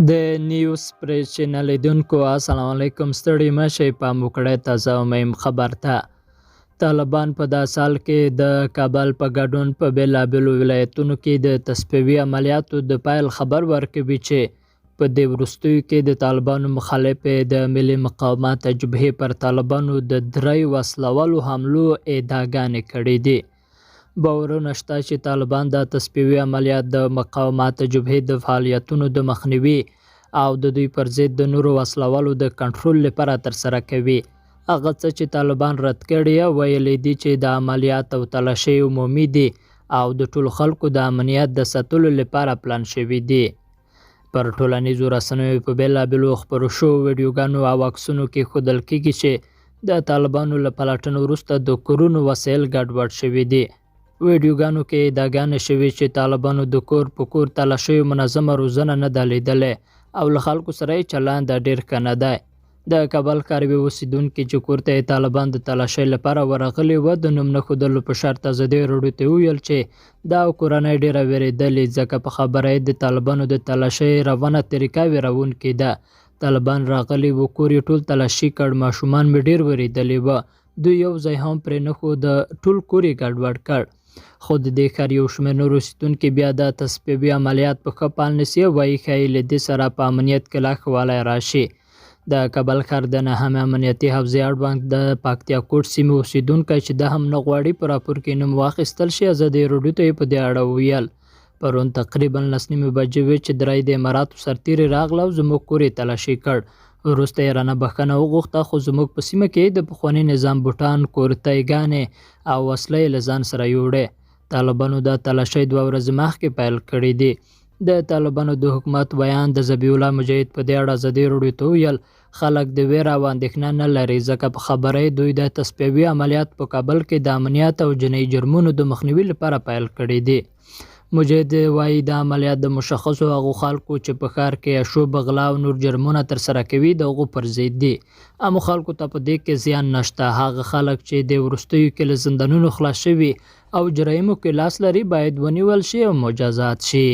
د نیوز پریس چینل لیدونکو السلام علیکم. ستړي مشئ، پام وکړئ تازه او مهم خبر ته. طالبان په دا سال کې د کابل په ګډون په بېلابېلو ولایتونو کې د تصفیوي عملیاتو د پیل خبر ورکوي چې په دې وروستیو کې د طالبانو مخالفې د ملي مقاومت جبهې پر طالبانو د 3 وسلوالو حملو ادعاګانې کړې دي. باورونه شته چې طالبان د تصفیوي عملیات د مقاومت جبهې د فعالیتونو د مخنیوي او د دوی پر ضد د نورو وسلوالو د کنټرول لپاره ترسره کوي. هغه څه چې طالبان رد کړي ویلي دي چې د عملیات او تلاشۍ عمومي دي او د ټولو خلکو د امنیت د ساتلو لپاره پلان شوي دي. پر ټولنیزو رسنیو په بېلابېلو خپرو شوو ویډیوګانو او عکسونو کې ښودل کېږي چې د طالبانو له پلټنو وروسته د کورونو وسایل ګډوډ شوي دي. ویډیوګانو کې ادعاګانې شوي چې طالبانو د کور په کور تلاشیو منظمه روزنه نه ده لیدلې او له خلکو سره یې چلند ډېر ښه نه دی. د کابل ښاروي اوسېدونکي چې کور ته یې طالبان د تلاشۍ لپاره ورغلي وه د نوم نه ښودلو په شرط ازادي راډیو ته وویل چې دا کورنۍ ډېره وېرېدلې ځکه په خبره یې د طالبانو د تلاشۍ روانه طریقه ویرونکې ده. طالبان راغلي وو، کور یې ټول تلاشي کړ، ماشومان مې ډېر وېرېدلي وه، دوی یو ځای هم پرې نه ښود، ټول کور یې ګډوډ کړ. خو د دې ښار یو شمېر نور اوسېدونکي بیا د تصفیوي عملیات په ښه پال نیسي او وایي ښایي له دې سره په امنیت کې لا ښه والی راشي. د کابل ښار د 9 امنیتي حوزې اړوند د پکتیا کوټ سیمې اوسېدونکی چې دا هم نه غواړي په راپور کې نوم واخیستل شي ازادي راډیو ته یې په دې اړه وویل. پرون تقریبا 9 بجې وې چې درې د اماراتو سرتېري راغله او زموږ کور یې تلاشي کړ. وروسته یې رانه بښنه وغوښته خو زموږ په سیمه کې د پخواني نظام بوټان، کورتۍ او وسلې له ځان سره یوړې. طالبانو د تلاشۍ 2 ورځې مخکې پیل کړي دي. د طالبانو د حکومت بیان د ذبیح الله مجاهد په دې اړه ازادي راډیو ته وویل خلک د ویره او اندېښنه نه لري ځکه په خبره یې دوی د تصفیوي عملیات په کابل کې د امنیت او جنایي جرمونو د مخنیوي لپاره پیل کړي دي. مجاهد وایي د عملیات د مشخصو هغو خلکو چې په ښار کې شوب، غلا او نور جرمونه ترسره کوي د هغو پر ضد دي. عامو خلکو ته په دې کې زیان نشته. هغه خلک چې د وروستیو کې له زندانونو خلاص شوي او جرایمو کې لاس لري باید ونیول شي او مجازات شي.